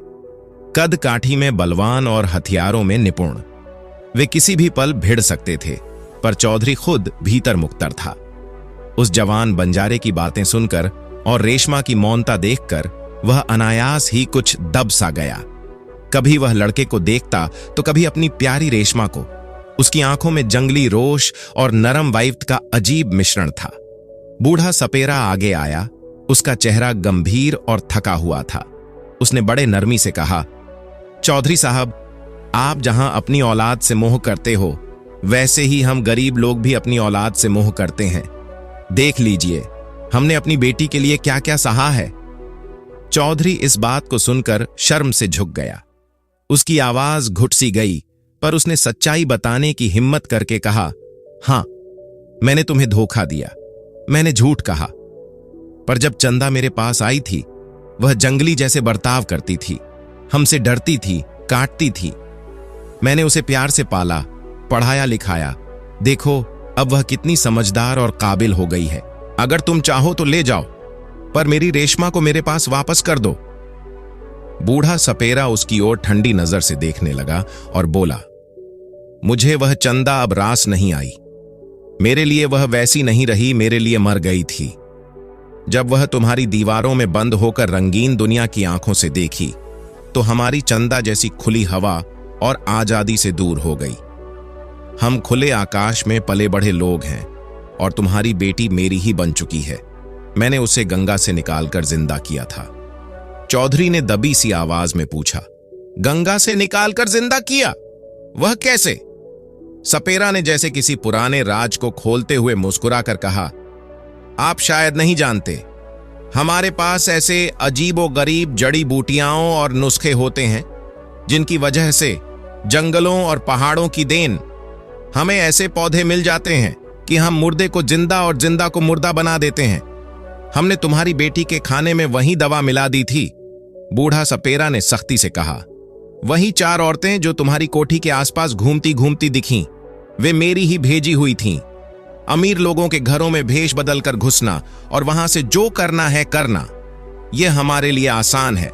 कद काठी में बलवान और हथियारों में निपुण। वे किसी भी पल भिड़ सकते थे, पर चौधरी खुद भीतर मुक्तर था। उस जवान बंजारे की बातें सुनकर और रेशमा की मौनता देखकर वह अनायास ही कुछ दब सा गया। कभी वह लड़के को देखता तो कभी अपनी प्यारी रेशमा को। उसकी आंखों में जंगली रोष और नरम वाइफ्त का अजीब मिश्रण था। बूढ़ा सपेरा आगे आया। उसका चेहरा गंभीर और थका हुआ था। उसने बड़े नरमी से कहा, चौधरी साहब, आप जहां अपनी औलाद से मोह करते हो, वैसे ही हम गरीब लोग भी अपनी औलाद से मोह करते हैं। देख लीजिए, हमने अपनी बेटी के लिए क्या क्या सहा है। चौधरी इस बात को सुनकर शर्म से झुक गया। उसकी आवाज घुट सी गई, पर उसने सच्चाई बताने की हिम्मत करके कहा, हां, मैंने तुम्हें धोखा दिया, मैंने झूठ कहा। पर जब चंदा मेरे पास आई थी, वह जंगली जैसे बर्ताव करती थी, हमसे डरती थी, काटती थी। मैंने उसे प्यार से पाला, पढ़ाया लिखाया। देखो अब वह कितनी समझदार और काबिल हो गई है। अगर तुम चाहो तो ले जाओ, पर मेरी रेशमा को मेरे पास वापस कर दो। बूढ़ा सपेरा उसकी ओर ठंडी नजर से देखने लगा और बोला, मुझे वह चंदा अब रास नहीं आई। मेरे लिए वह वैसी नहीं रही, मेरे लिए मर गई थी। जब वह तुम्हारी दीवारों में बंद होकर रंगीन दुनिया की आंखों से देखी, तो हमारी चंदा जैसी खुली हवा और आजादी से दूर हो गई। हम खुले आकाश में पले बढ़े लोग हैं, और तुम्हारी बेटी मेरी ही बन चुकी है। मैंने उसे गंगा से निकालकर जिंदा किया था। चौधरी ने दबी सी आवाज में पूछा, गंगा से निकालकर जिंदा किया? वह कैसे? सपेरा ने जैसे किसी पुराने राज को खोलते हुए मुस्कुराकर कहा, आप शायद नहीं जानते, हमारे पास ऐसे अजीबो गरीब जड़ी बूटियाओं और नुस्खे होते हैं जिनकी वजह से जंगलों और पहाड़ों की देन हमें ऐसे पौधे मिल जाते हैं कि हम मुर्दे को जिंदा और जिंदा को मुर्दा बना देते हैं। हमने तुम्हारी बेटी के खाने में वही दवा मिला दी थी। बूढ़ा सपेरा ने सख्ती से कहा, वही 4 औरतें जो तुम्हारी कोठी के आसपास घूमती घूमती दिखीं, वे मेरी ही भेजी हुई थीं। अमीर लोगों के घरों में भेष बदलकर घुसना और वहां से जो करना है करना, यह हमारे लिए आसान है।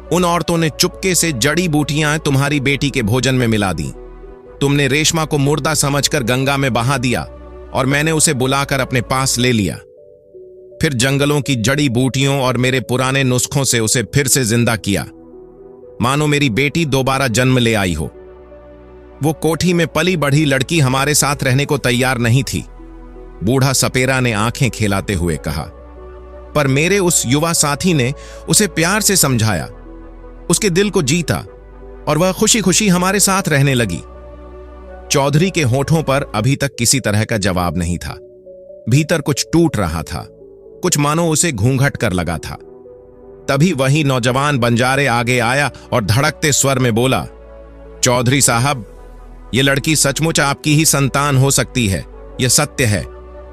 उन औरतों ने चुपके से जड़ी बूटियां तुम्हारी बेटी के भोजन में मिला दी। तुमने रेशमा को मुर्दा समझकर गंगा में बहा दिया और मैंने उसे बुलाकर अपने पास ले लिया। फिर जंगलों की जड़ी बूटियों और मेरे पुराने नुस्खों से उसे फिर से जिंदा किया, मानो मेरी बेटी दोबारा जन्म ले आई हो। वो कोठी में पली बढ़ी लड़की हमारे साथ रहने को तैयार नहीं थी। बूढ़ा सपेरा ने आंखें खेलाते हुए कहा, पर मेरे उस युवा साथी ने उसे प्यार से समझाया, उसके दिल को जीता और वह खुशी खुशी हमारे साथ रहने लगी। चौधरी के होठों पर अभी तक किसी तरह का जवाब नहीं था। भीतर कुछ टूट रहा था, कुछ मानो उसे घूंघट कर लगा था। तभी वही नौजवान बंजारे आगे आया और धड़कते स्वर में बोला, चौधरी साहब, ये लड़की सचमुच आपकी ही संतान हो सकती है, यह सत्य है,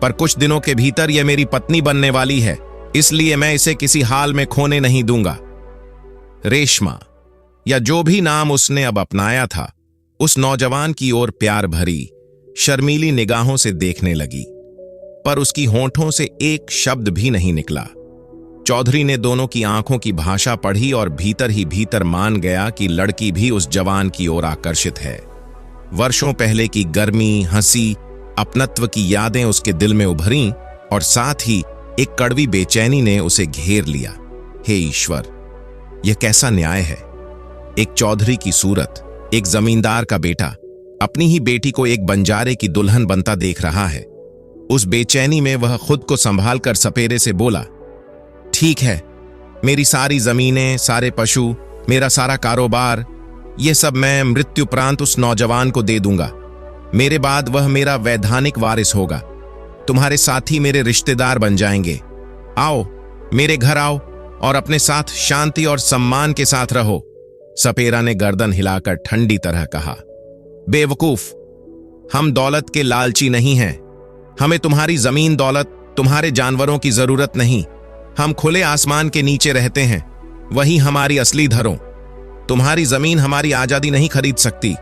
पर कुछ दिनों के भीतर यह मेरी पत्नी बनने वाली है, इसलिए मैं इसे किसी हाल में खोने नहीं दूंगा। रेशमा, या जो भी नाम उसने अब अपनाया था, उस नौजवान की ओर प्यार भरी शर्मीली निगाहों से देखने लगी, पर उसकी होंठों से एक शब्द भी नहीं निकला। चौधरी ने दोनों की आंखों की भाषा पढ़ी और भीतर ही भीतर मान गया कि लड़की भी उस जवान की ओर आकर्षित है। वर्षों पहले की गर्मी, हंसी, अपनत्व की यादें उसके दिल में उभरीं और साथ ही एक कड़वी बेचैनी ने उसे घेर लिया। हे ईश्वर, यह कैसा न्याय है? एक चौधरी की सूरत, एक जमींदार का बेटा अपनी ही बेटी को एक बंजारे की दुल्हन बनता देख रहा है। उस बेचैनी में वह खुद को संभाल कर सपेरे से बोला, ठीक है, मेरी सारी जमीनें, सारे पशु, मेरा सारा कारोबार, यह सब मैं मृत्युपरांत उस नौजवान को दे दूंगा। मेरे बाद वह मेरा वैधानिक वारिस होगा। तुम्हारे साथी मेरे रिश्तेदार बन जाएंगे। आओ, मेरे घर आओ और अपने साथ शांति और सम्मान के साथ रहो। सपेरा ने गर्दन हिलाकर ठंडी तरह कहा, बेवकूफ, हम दौलत के लालची नहीं हैं। हमें तुम्हारी जमीन दौलत, तुम्हारे जानवरों की जरूरत नहीं। हम खुले आसमान के नीचे रहते हैं, वही हमारी असली धरों। तुम्हारी जमीन हमारी आजादी नहीं खरीद सकती।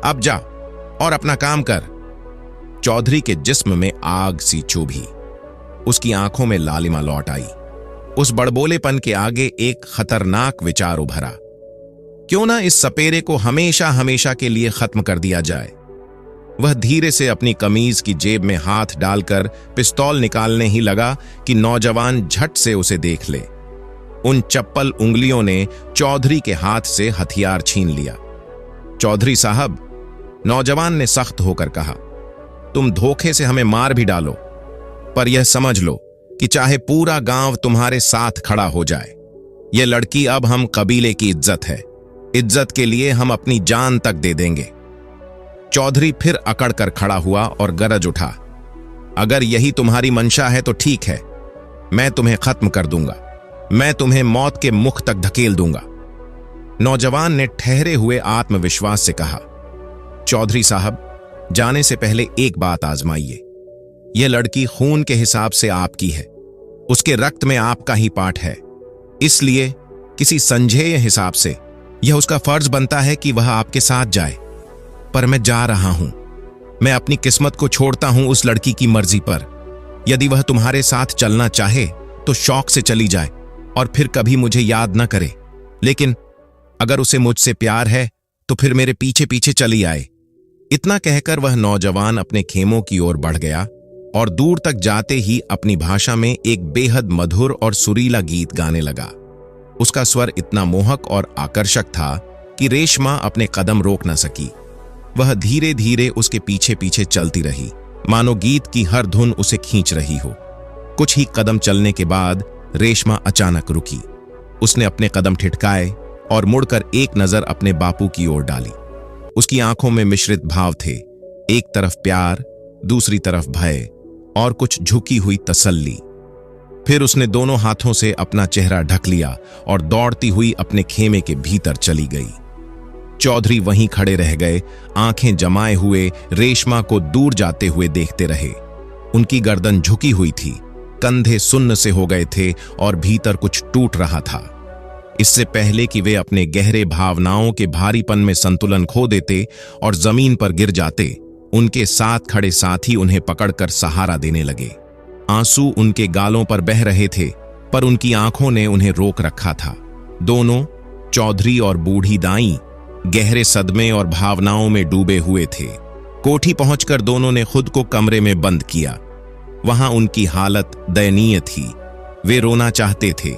अब जा और अपना काम कर। चौधरी के जिस्म में आग सी चुभी। उसकी आंखों में लालिमा लौट आई। उस बड़बोलेपन के आगे एक खतरनाक विचार उभरा। क्यों ना इस सपेरे को हमेशा हमेशा के लिए खत्म कर दिया जाए। वह धीरे से अपनी कमीज की जेब में हाथ डालकर पिस्तौल निकालने ही लगा कि नौजवान झट से उसे देख ले। उन चप्पल उंगलियों ने चौधरी के हाथ से हथियार छीन लिया। चौधरी साहब, नौजवान ने सख्त होकर कहा, तुम धोखे से हमें मार भी डालो, पर यह समझ लो कि चाहे पूरा गांव तुम्हारे साथ खड़ा हो जाए, यह लड़की अब हम कबीले की इज्जत है। इज्जत के लिए हम अपनी जान तक दे देंगे। चौधरी फिर अकड़ कर खड़ा हुआ और गरज उठा, अगर यही तुम्हारी मंशा है तो ठीक है, मैं तुम्हें खत्म कर दूंगा। मैं तुम्हें मौत के मुख तक धकेल दूंगा। नौजवान ने ठहरे हुए आत्मविश्वास से कहा, चौधरी साहब, जाने से पहले एक बात आजमाइए। यह लड़की खून के हिसाब से आपकी है, उसके रक्त में आपका ही पाठ है, इसलिए किसी संज्ञेय हिसाब से यह उसका फर्ज बनता है कि वह आपके साथ जाए। पर मैं जा रहा हूं। मैं अपनी किस्मत को छोड़ता हूं उस लड़की की मर्जी पर। यदि वह तुम्हारे साथ चलना चाहे तो शौक से चली जाए और फिर कभी मुझे याद न करे, लेकिन अगर उसे मुझसे प्यार है तो फिर मेरे पीछे पीछे चली आए। इतना कहकर वह नौजवान अपने खेमों की ओर बढ़ गया और दूर तक जाते ही अपनी भाषा में एक बेहद मधुर और सुरीला गीत गाने लगा। उसका स्वर इतना मोहक और आकर्षक था कि रेशमा अपने कदम रोक न सकी। वह धीरे धीरे उसके पीछे पीछे चलती रही, मानो गीत की हर धुन उसे खींच रही हो। कुछ ही कदम चलने के बाद रेशमा अचानक रुकी। उसने अपने कदम ठिठकाए और मुड़कर एक नजर अपने बापू की ओर डाली। उसकी आंखों में मिश्रित भाव थे, एक तरफ प्यार, दूसरी तरफ भय और कुछ झुकी हुई तसल्ली। फिर उसने दोनों हाथों से अपना चेहरा ढक लिया और दौड़ती हुई अपने खेमे के भीतर चली गई। चौधरी वहीं खड़े रह गए, आंखें जमाए हुए रेशमा को दूर जाते हुए देखते रहे। उनकी गर्दन झुकी हुई थी, कंधे सुन्न से हो गए थे और भीतर कुछ टूट रहा था। इससे पहले कि वे अपने गहरे भावनाओं के भारीपन में संतुलन खो देते और जमीन पर गिर जाते, उनके साथ खड़े साथी उन्हें पकड़कर सहारा देने लगे। आंसू उनके गालों पर बह रहे थे, पर उनकी आंखों ने उन्हें रोक रखा था। दोनों, चौधरी और बूढ़ी दाई, गहरे सदमे और भावनाओं में डूबे हुए थे। कोठी पहुंचकर दोनों ने खुद को कमरे में बंद किया। वहां उनकी हालत दयनीय थी। वे रोना चाहते थे,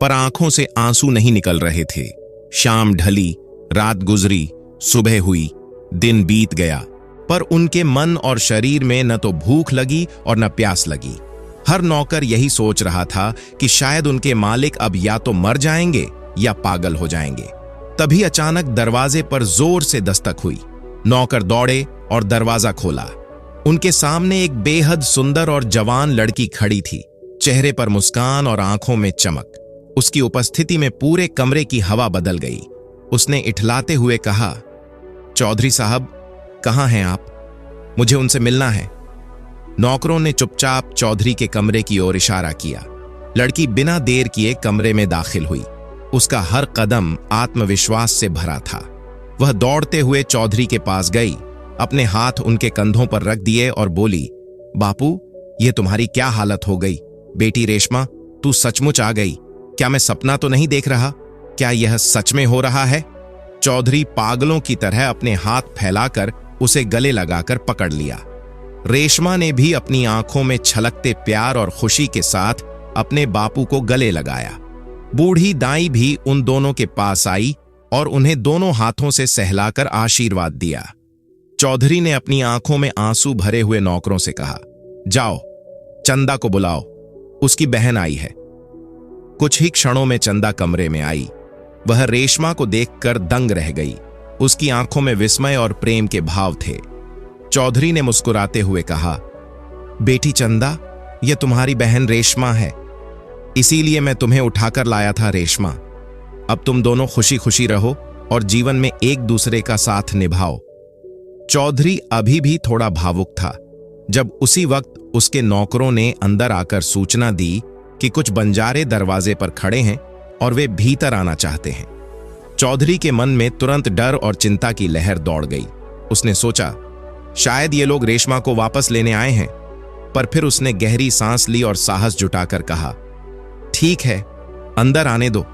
पर आंखों से आंसू नहीं निकल रहे थे। शाम ढली, रात गुजरी, सुबह हुई, दिन बीत गया, पर उनके मन और शरीर में न तो भूख लगी और न प्यास लगी। हर नौकर यही सोच रहा था कि शायद उनके मालिक अब या तो मर जाएंगे या पागल हो जाएंगे। तभी अचानक दरवाजे पर जोर से दस्तक हुई। नौकर दौड़े और दरवाजा खोला। उनके सामने एक बेहद सुंदर और जवान लड़की खड़ी थी, चेहरे पर मुस्कान और आंखों में चमक। उसकी उपस्थिति में पूरे कमरे की हवा बदल गई। उसने इठलाते हुए कहा, चौधरी साहब, कहाँ हैं आप? मुझे उनसे मिलना है। नौकरों ने चुपचाप चौधरी के कमरे की ओर इशारा किया। लड़की बिना देर किए कमरे में दाखिल हुई। उसका हर कदम आत्मविश्वास से भरा था। वह दौड़ते हुए चौधरी के पास गई, अपने हाथ उनके कंधों पर रख दिए और बोली, बापू, ये तुम्हारी क्या हालत हो गई? बेटी रेशमा, तू सचमुच आ गई। क्या मैं सपना तो नहीं देख रहा? क्या यह सच में हो रहा है? चौधरी पागलों की तरह अपने हाथ फैलाकर उसे गले लगाकर पकड़ लिया। रेशमा ने भी अपनी आंखों में छलकते प्यार और खुशी के साथ अपने बापू को गले लगाया। बूढ़ी दाई भी उन दोनों के पास आई और उन्हें दोनों हाथों से सहलाकर आशीर्वाद दिया। चौधरी ने अपनी आंखों में आंसू भरे हुए नौकरों से कहा, जाओ, चंदा को बुलाओ, उसकी बहन आई है। कुछ ही क्षणों में चंदा कमरे में आई। वह रेशमा को देखकर दंग रह गई। उसकी आंखों में विस्मय और प्रेम के भाव थे। चौधरी ने मुस्कुराते हुए कहा, बेटी चंदा, यह तुम्हारी बहन रेशमा है, इसीलिए मैं तुम्हें उठाकर लाया था। रेशमा, अब तुम दोनों खुशी खुशी रहो और जीवन में एक दूसरे का साथ निभाओ। चौधरी अभी भी थोड़ा भावुक था जब उसी वक्त उसके नौकरों ने अंदर आकर सूचना दी कि कुछ बंजारे दरवाजे पर खड़े हैं और वे भीतर आना चाहते हैं। चौधरी के मन में तुरंत डर और चिंता की लहर दौड़ गई। उसने सोचा, शायद ये लोग रेशमा को वापस लेने आए हैं। पर फिर उसने गहरी सांस ली और साहस जुटाकर कहा, ठीक है, अंदर आने दो।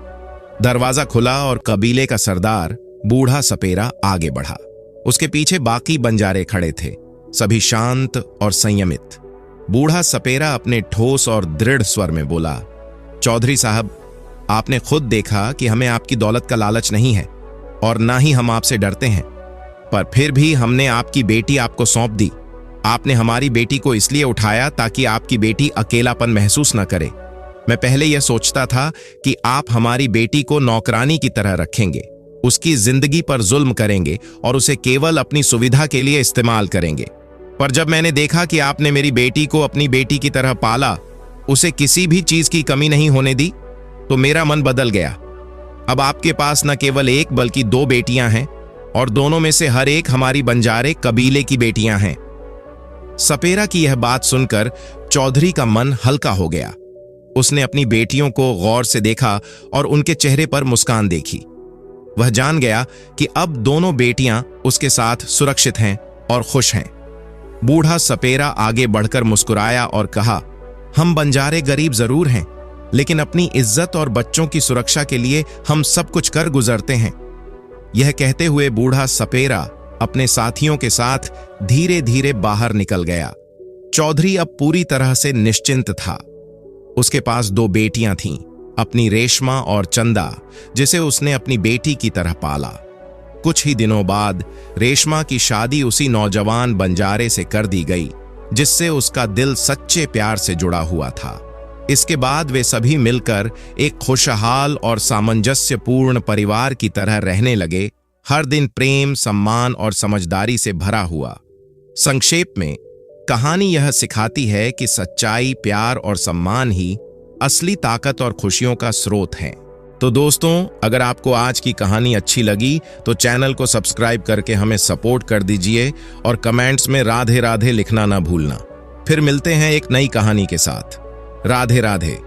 दरवाजा खुला और कबीले का सरदार बूढ़ा सपेरा आगे बढ़ा। उसके पीछे बाकी बंजारे खड़े थे, सभी शांत और संयमित। बूढ़ा सपेरा अपने ठोस और दृढ़ स्वर में बोला, चौधरी साहब, आपने खुद देखा कि हमें आपकी दौलत का लालच नहीं है और ना ही हम आपसे डरते हैं, पर फिर भी हमने आपकी बेटी आपको सौंप दी। आपने हमारी बेटी को इसलिए उठाया ताकि आपकी बेटी अकेलापन महसूस न करे। मैं पहले यह सोचता था कि आप हमारी बेटी को नौकरानी की तरह रखेंगे, उसकी जिंदगी पर जुल्म करेंगे और उसे केवल अपनी सुविधा के लिए इस्तेमाल करेंगे। पर जब मैंने देखा कि आपने मेरी बेटी को अपनी बेटी की तरह पाला, उसे किसी भी चीज की कमी नहीं होने दी, तो मेरा मन बदल गया। अब आपके पास न केवल एक बल्कि 2 बेटियां हैं और दोनों में से हर एक हमारी बंजारे कबीले की बेटियां हैं। सपेरा की यह बात सुनकर चौधरी का मन हल्का हो गया। उसने अपनी बेटियों को गौर से देखा और उनके चेहरे पर मुस्कान देखी। वह जान गया कि अब दोनों बेटियां उसके साथ सुरक्षित हैं और खुश हैं। बूढ़ा सपेरा आगे बढ़कर मुस्कुराया और कहा, हम बंजारे गरीब जरूर हैं, लेकिन अपनी इज्जत और बच्चों की सुरक्षा के लिए हम सब कुछ कर गुजरते हैं। यह कहते हुए बूढ़ा सपेरा अपने साथियों के साथ धीरे धीरे बाहर निकल गया। चौधरी अब पूरी तरह से निश्चिंत था। उसके पास 2 बेटियां थीं, अपनी रेशमा और चंदा, जिसे उसने अपनी बेटी की तरह पाला। कुछ ही दिनों बाद रेशमा की शादी उसी नौजवान बंजारे से कर दी गई जिससे उसका दिल सच्चे प्यार से जुड़ा हुआ था। इसके बाद वे सभी मिलकर एक खुशहाल और सामंजस्यपूर्ण परिवार की तरह रहने लगे, हर दिन प्रेम, सम्मान और समझदारी से भरा हुआ। संक्षेप में कहानी यह सिखाती है कि सच्चाई, प्यार और सम्मान ही असली ताकत और खुशियों का स्रोत हैं। तो दोस्तों, अगर आपको आज की कहानी अच्छी लगी तो चैनल को सब्सक्राइब करके हमें सपोर्ट कर दीजिए और कमेंट्स में राधे राधे लिखना ना भूलना। फिर मिलते हैं एक नई कहानी के साथ। राधे राधे।